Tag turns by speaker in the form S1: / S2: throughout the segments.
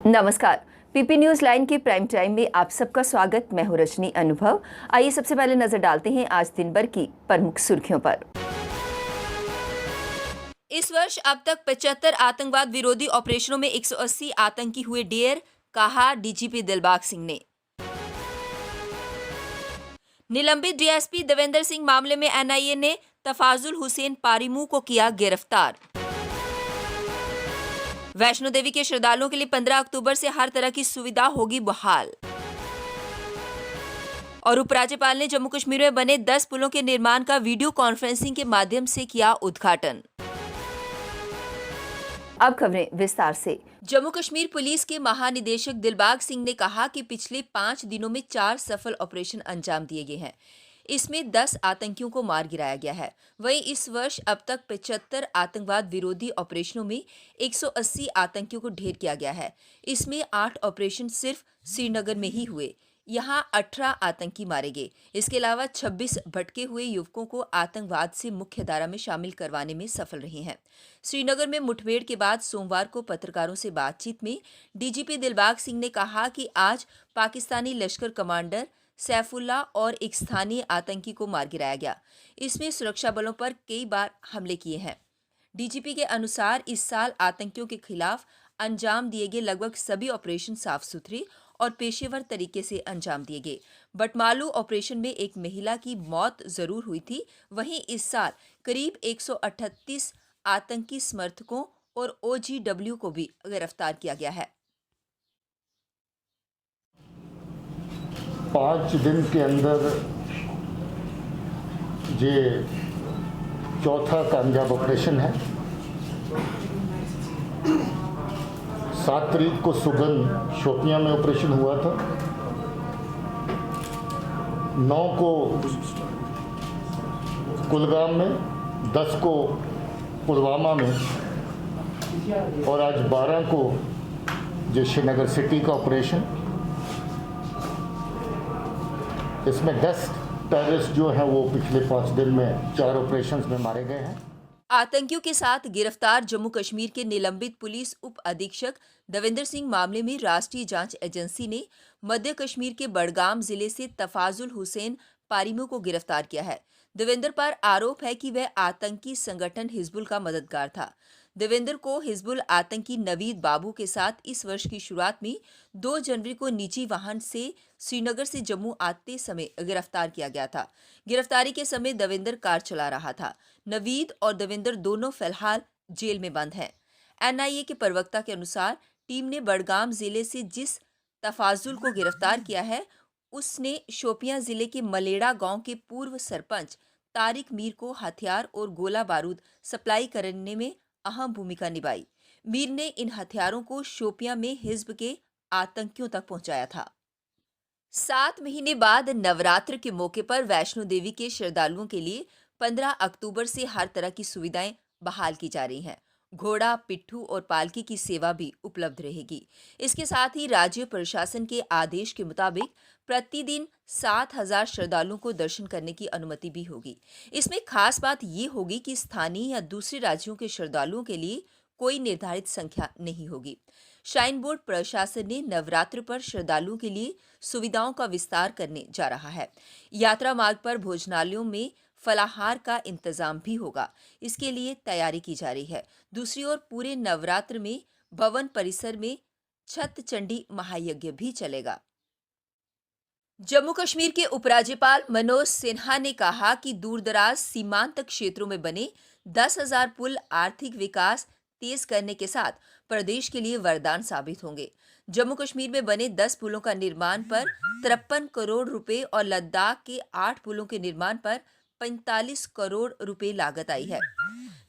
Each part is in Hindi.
S1: नमस्कार। पीपी न्यूज लाइन के प्राइम टाइम में आप सबका स्वागत। मैं हूं रजनी अनुभव। आइए सबसे पहले नजर डालते हैं आज दिन भर की प्रमुख सुर्खियों पर। इस वर्ष अब तक 75 आतंकवाद विरोधी ऑपरेशनों में 180 आतंकी हुए ढेर, कहा डीजीपी दिलबाग सिंह ने। निलंबित डीएसपी देवेंद्र सिंह मामले में एनआईए ने तफाजुल हुसैन पारीमू को किया गिरफ्तार। वैष्णो देवी के श्रद्धालुओं के लिए 15 अक्टूबर से हर तरह की सुविधा होगी बहाल। और उपराज्यपाल ने जम्मू कश्मीर में बने 10 पुलों के निर्माण का वीडियो कॉन्फ्रेंसिंग के माध्यम से किया उद्घाटन। अब खबरें विस्तार से। जम्मू कश्मीर पुलिस के महानिदेशक दिलबाग सिंह ने कहा कि पिछले 5 दिनों में 4 सफल ऑपरेशन अंजाम दिए गए हैं। इसमें 10 आतंकियों को मार गिराया गया है। वहीं इस वर्ष अब तक 75 आतंकवाद विरोधी ऑपरेशनों में 180 आतंकियों को ढेर किया गया है। इसमें 8 ऑपरेशन सिर्फ श्रीनगर में ही हुए। यहां 18 आतंकी मारे गए। इसके अलावा 26 भटके हुए युवकों को आतंकवाद से मुख्य धारा में शामिल करवाने में सफल रहे हैं। श्रीनगर में मुठभेड़ के बाद सोमवार को पत्रकारों से बातचीत में डीजीपी दिलबाग सिंह ने कहा कि आज पाकिस्तानी लश्कर कमांडर सैफुल्ला और एक स्थानीय आतंकी को मार गिराया गया। इसमें सुरक्षा बलों पर कई बार हमले किए हैं। डीजीपी के अनुसार इस साल आतंकियों के खिलाफ अंजाम दिए गए लगभग सभी ऑपरेशन साफ सुथरे और पेशेवर तरीके से अंजाम दिए गए। बटमालू ऑपरेशन में एक महिला की मौत जरूर हुई थी। वहीं इस साल करीब 138 आतंकी समर्थकों और ओजीडब्ल्यू को भी गिरफ्तार किया गया है।
S2: 5 दिन के अंदर ये चौथा कामयाब ऑपरेशन है। 7 तारीख को सुगन शोपियां में ऑपरेशन हुआ था। 9 को कुलगाम में, 10 को पुलवामा में और आज 12 को जो श्रीनगर सिटी का ऑपरेशन। इसमें 10 टेररिस्ट जो हैं वो पिछले 5 दिन में 4 ऑपरेशंस में मारे गए हैं।
S1: आतंकियों के साथ गिरफ्तार जम्मू कश्मीर के निलंबित पुलिस उप अधीक्षक देवेंद्र सिंह मामले में राष्ट्रीय जांच एजेंसी ने मध्य कश्मीर के बडगाम जिले से तफाजुल हुसैन पारीमू को गिरफ्तार किया है। देवेंद्र पर आरोप है कि वह आतंकी संगठन हिजबुल का मददगार था। देवेंद्र को हिजबुल आतंकी नवीद बाबू के साथ इस वर्ष की शुरुआत में 2 जनवरी को निजी वाहन से श्रीनगर से जम्मू आते समय गिरफ्तार किया गया था। गिरफ्तारी के समय देवेंद्र कार चला रहा था। नवीद और देवेंद्र दोनों फिलहाल जेल में बंद हैं। एनआईए के प्रवक्ता के अनुसार टीम ने बडगाम जिले से जिस तफाजुल को गिरफ्तार किया है, उसने शोपियां जिले के मलेड़ा गांव के पूर्व सरपंच तारिक मीर को हथियार और गोला बारूद सप्लाई करने में अहम भूमिका निभाई। मीर ने इन हथियारों को शोपियां में हिजब के आतंकियों तक पहुंचाया था। 7 महीने बाद नवरात्र के मौके पर वैष्णो देवी के श्रद्धालुओं के लिए 15 अक्टूबर से हर तरह की सुविधाएं बहाल की जा रही हैं। घोड़ा, पिट्ठू और पालकी की सेवा भी उपलब्ध रहेगी। इसके साथ ही राज्य प्रशासन के आदेश के मुताबिक प्रतिदिन 7,000 श्रद्धालुओं को दर्शन करने की अनुमति भी होगी। इसमें खास बात ये होगी कि स्थानीय या दूसरे राज्यों के श्रद्धालुओं के लिए कोई निर्धारित संख्या नहीं होगी। श्राइन बोर्ड प्रशासन ने नवरात्र पर श्रद्धालुओं के लिए सुविधाओं का विस्तार करने जा रहा है। यात्रा मार्ग पर भोजनालयों में फलाहार का इंतजाम भी होगा। इसके लिए तैयारी की जा रही है। दूसरी ओर पूरे नवरात्र में भवन परिसर में छठ चंडी महायज्ञ भी चलेगा। जम्मू कश्मीर के उपराज्यपाल मनोज सिन्हा ने कहा कि दूरदराज सीमांत क्षेत्रों में बने 10,000 पुल आर्थिक विकास तेज करने के साथ प्रदेश के लिए वरदान साबित होंगे। जम्मू कश्मीर में बने 10 पुलों का निर्माण पर 53 करोड़ रुपए और लद्दाख के 8 पुलों के निर्माण पर 45 करोड़ रुपए लागत आई है।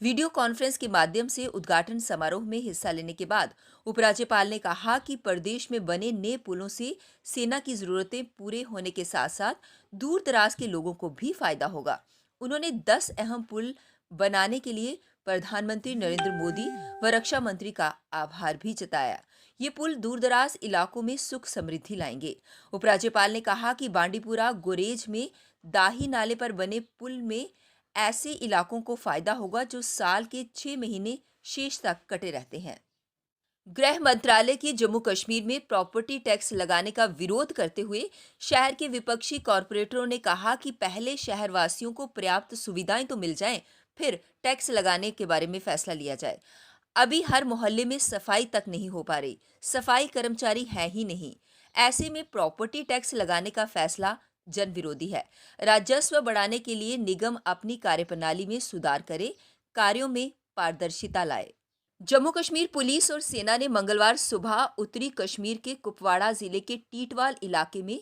S1: वीडियो कॉन्फ्रेंस के माध्यम से उद्घाटन समारोह में हिस्सा लेने के बाद उपराज्यपाल ने कहा कि प्रदेश में बने नए पुलों से सेना की जरूरतें पूरे होने के साथ साथ दूर दराज के लोगों को भी फायदा होगा। उन्होंने 10 अहम पुल बनाने के लिए प्रधानमंत्री नरेंद्र मोदी व रक्षा मंत्री का आभार भी जताया। ये पुल दूरदराज इलाकों में सुख समृद्धि लाएंगे। उपराज्यपाल ने कहा कि बांडीपुरा गुरेज में दाही नाले पर बने पुल में ऐसे इलाकों को फायदा होगा जो साल के 6 महीने शेष तक कटे रहते हैं। गृह मंत्रालय की जम्मू कश्मीर में प्रॉपर्टी टैक्स लगाने का विरोध करते हुए शहर के विपक्षी कॉरपोरेटरों ने कहा कि पहले शहरवासियों को पर्याप्त सुविधाएं तो मिल जाएं, फिर टैक्स लगाने के बारे में फैसला लिया जाए। अभी हर मोहल्ले में सफाई तक नहीं हो पा रही, सफाई कर्मचारी है ही नहीं। ऐसे में प्रॉपर्टी टैक्स लगाने का फैसला जन विरोधी है। राजस्व बढ़ाने के लिए निगम अपनी कार्यप्रणाली में सुधार करे, कार्यों में पारदर्शिता लाए। जम्मू कश्मीर पुलिस और सेना ने मंगलवार सुबह उत्तरी कश्मीर के कुपवाड़ा जिले के टीटवाल इलाके में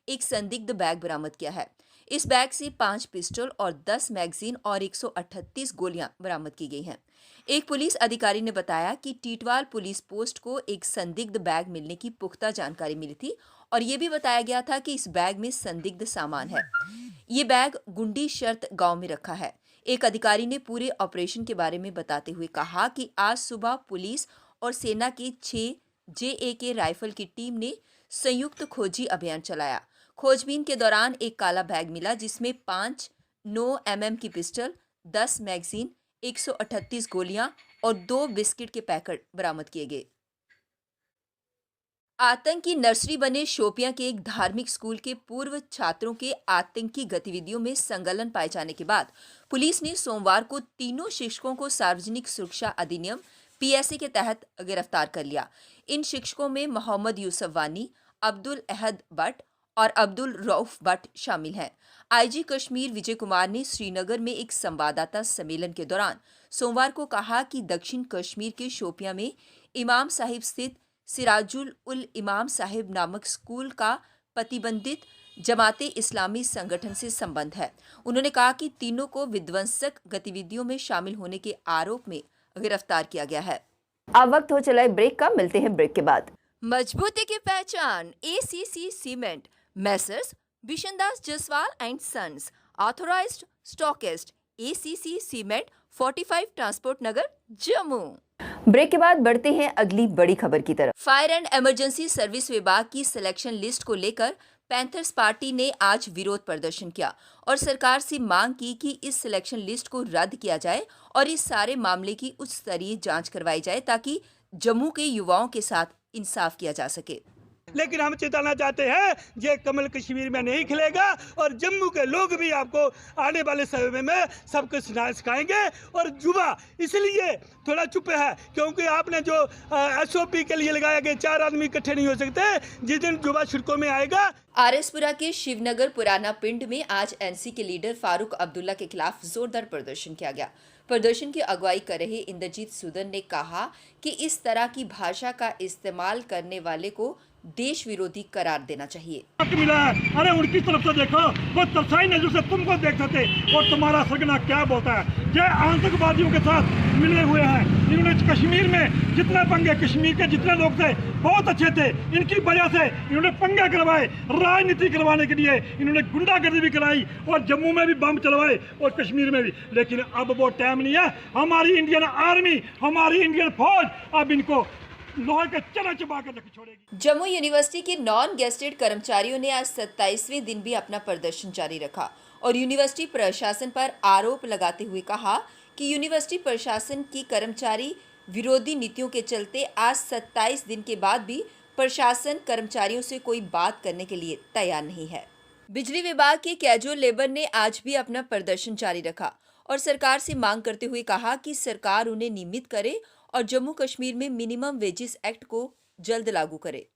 S1: एक संदिग्ध बैग बरामद किया है। इस बैग से 5 पिस्टल और 10 मैगजीन और 138 गोलियां बरामद की गई हैं। एक पुलिस अधिकारी ने बताया कि टीटवाल पुलिस पोस्ट को एक संदिग्ध बैग मिलने की पुख्ता जानकारी मिली थी और ये भी बताया गया था कि इस बैग में संदिग्ध सामान है। ये बैग गुंडी शर्त गांव में रखा है। एक अधिकारी ने पूरे ऑपरेशन के बारे में बताते हुए कहा कि आज सुबह पुलिस और सेना के 6 JAK राइफल की टीम ने संयुक्त खोजी अभियान चलाया। खोजबीन के दौरान एक काला बैग मिला जिसमें 5 9mm की पिस्टल, 10 मैगजीन, 138 गोलियां और 2 बिस्किट के पैकेट बरामद किए गए। आतंकी नर्सरी बने शोपियां के एक धार्मिक स्कूल के पूर्व छात्रों के आतंकी गतिविधियों में संलग्न पाए जाने के बाद पुलिस ने सोमवार को तीनों शिक्षकों को सार्वजनिक सुरक्षा अधिनियम PSA के तहत गिरफ्तार कर लिया। इन शिक्षकों में मोहम्मद यूसुफ वानी, अब्दुल अहद भट्ट और अब्दुल रऊफ भट्ट शामिल हैं। IG कश्मीर विजय कुमार ने श्रीनगर में एक संवाददाता सम्मेलन के दौरान सोमवार को कहा कि दक्षिण कश्मीर के शोपियां में इमाम साहिब स्थित सिराजुल उल इमाम साहिब नामक स्कूल का प्रतिबंधित जमाते इस्लामी संगठन से संबंध है। उन्होंने कहा कि तीनों को विध्वंसक गतिविधियों में शामिल होने के आरोप में गिरफ्तार किया गया है।
S3: अब वक्त हो चला है ब्रेक का, मिलते हैं ब्रेक के बाद।
S1: मजबूती की पहचान ACC cement, messrs Bishandas Jaswal and sons, authorised stockist, ACC cement, 45 transport Nagar, Jammu.
S3: Break के बाद बढ़ते हैं अगली बड़ी खबर की तरफ।
S1: फायर एंड इमरजेंसी सर्विस विभाग की सिलेक्शन लिस्ट को लेकर पैंथर्स पार्टी ने आज विरोध प्रदर्शन किया और सरकार से मांग की कि इस सिलेक्शन लिस्ट को रद्द किया जाए और इस सारे मामले की उच्च स्तरीय जांच करवाई जाए ताकि जम्मू के युवाओं के साथ इंसाफ किया जा सके।
S4: लेकिन हम चेताना चाहते हैं ये कमल कश्मीर में नहीं खिलेगा और जम्मू के लोग भी आपको आने वाले समय में सब कुछ सिखाएंगे। और युवा इसलिए थोड़ा चुप है क्योंकि आपने जो SOP के लिए लगाया गया 4 आदमी इकट्ठे नहीं हो सकते। जिस दिन युवा सड़कों में आएगा।
S1: RSपुरा के शिवनगर पुराना पिंड में आज NC के लीडर फारूक अब्दुल्ला के खिलाफ जोरदार प्रदर्शन किया गया। प्रदर्शन की अगुवाई कर रहे इंद्रजीत सुदन ने कहा कि इस तरह की भाषा का इस्तेमाल करने वाले को देश विरोधी करार देना चाहिए।
S4: मिला है, अरे उनकी तरफ से देखो, वो तरसाई नजर से तुमको देखते थे और तुम्हारा सरगना क्या बोलता है। ये आतंकवादियों के साथ मिले हुए हैं। इन्होंने कश्मीर में जितने पंगे, कश्मीर के जितने लोग थे बहुत अच्छे थे, इनकी वजह से इन्होंने पंगे करवाए, राजनीति करवाने के लिए इन्होंने गुंडागर्दी भी कराई और जम्मू में भी बम चलवाए और कश्मीर में भी। लेकिन अब वो टाइम नहीं है। हमारी इंडियन आर्मी, हमारी इंडियन फौज अब इनको लोहे के चना चबा कर छोड़ेगी।
S1: जम्मू यूनिवर्सिटी के नॉन गेस्टेड कर्मचारियों ने आज 27वें दिन भी अपना प्रदर्शन जारी रखा और यूनिवर्सिटी प्रशासन पर आरोप लगाते हुए कहा कि यूनिवर्सिटी प्रशासन की कर्मचारी विरोधी नीतियों के चलते आज 27 दिन के बाद भी प्रशासन कर्मचारियों से कोई बात करने के लिए तैयार नहीं है। बिजली विभाग के कैजुअल लेबर ने आज भी अपना प्रदर्शन जारी रखा और सरकार से मांग करते हुए कहा कि सरकार उन्हें नियमित करे और जम्मू कश्मीर में मिनिमम वेजेस एक्ट को जल्द लागू करे।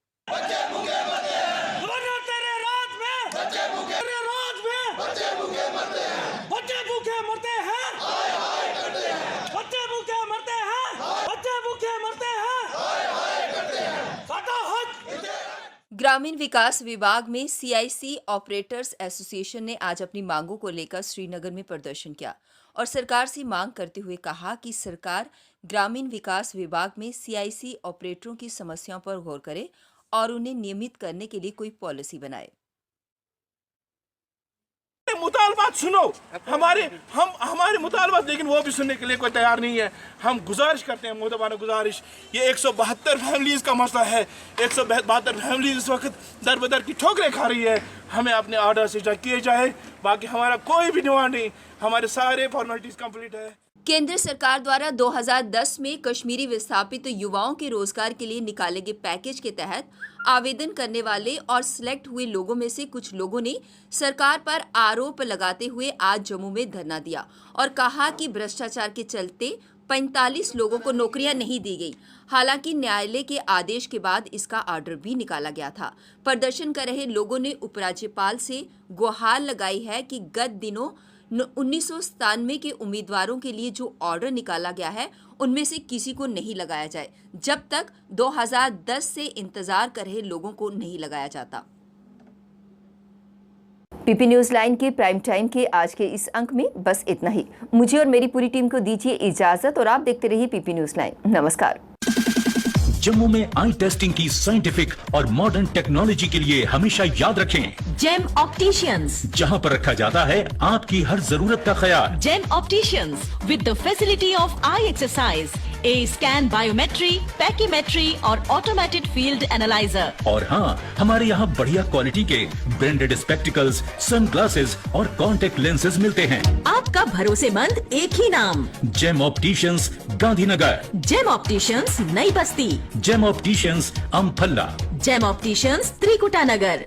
S1: ग्रामीण विकास विभाग में CIC ऑपरेटर्स एसोसिएशन ने आज अपनी मांगों को लेकर श्रीनगर में प्रदर्शन किया और सरकार से मांग करते हुए कहा कि सरकार ग्रामीण विकास विभाग में CIC ऑपरेटरों की समस्याओं पर गौर करे और उन्हें नियमित करने के लिए कोई पॉलिसी बनाए।
S5: मुतालबात सुनो, हमारे मुतालबात, लेकिन वो भी सुनने के लिए कोई तैयार नहीं है। हम गुजारिश करते हैं, मोहतबाना गुजारिश, ये 172 फैमिलीज़ का मसला है। 172 फैमिलीज़ इस वक्त दर बदर की ठोकरें खा रही है। हमें अपने ऑर्डर से किए जाए, बाकी हमारा कोई भी डिमांड नहीं, हमारे सारे फॉर्मेलिटीज़ कंप्लीट है।
S1: केंद्र सरकार द्वारा 2010 में कश्मीरी विस्थापित युवाओं के रोजगार के लिए निकाले गए पैकेज के तहत आवेदन करने वाले और सिलेक्ट हुए लोगों में से कुछ लोगों ने सरकार पर आरोप लगाते हुए आज जम्मू में धरना दिया और कहा कि भ्रष्टाचार के चलते 45 लोगों को नौकरियां नहीं दी गई। हालांकि न्यायालय के आदेश के बाद इसका ऑर्डर भी निकाला गया था। प्रदर्शन कर रहे लोगों ने उपराज्यपाल से गुहार लगाई है कि गत दिनों 1997 के उम्मीदवारों के लिए जो ऑर्डर निकाला गया है उनमें से किसी को नहीं लगाया जाए जब तक 2010 से इंतजार कर रहे लोगों को नहीं लगाया जाता।
S3: पीपी न्यूज लाइन के प्राइम टाइम के आज के इस अंक में बस इतना ही। मुझे और मेरी पूरी टीम को दीजिए इजाजत और आप देखते रहिए पीपी न्यूज लाइन। नमस्कार।
S6: जम्मू में आई टेस्टिंग की साइंटिफिक और मॉडर्न टेक्नोलॉजी के लिए हमेशा याद रखें
S7: जेम ऑप्टिशियंस,
S6: जहां पर रखा जाता है आपकी हर जरूरत का ख्याल।
S7: Gem opticians with the facility of eye exercise, A scan, biometry, pachymetry और ऑटोमेटेड फील्ड एनालाइजर।
S6: और हाँ, हमारे यहाँ बढ़िया क्वालिटी के ब्रांडेड स्पेक्टिकल्स, सनग्लासेस और कॉन्टेक्ट लेंसेज मिलते हैं।
S7: आपका भरोसेमंद एक ही नाम,
S6: gem opticians, Gandhinagar.
S7: Gem opticians, Nai Basti.
S6: Gem opticians, Amphalla.
S7: Gem opticians, Trikuta नगर।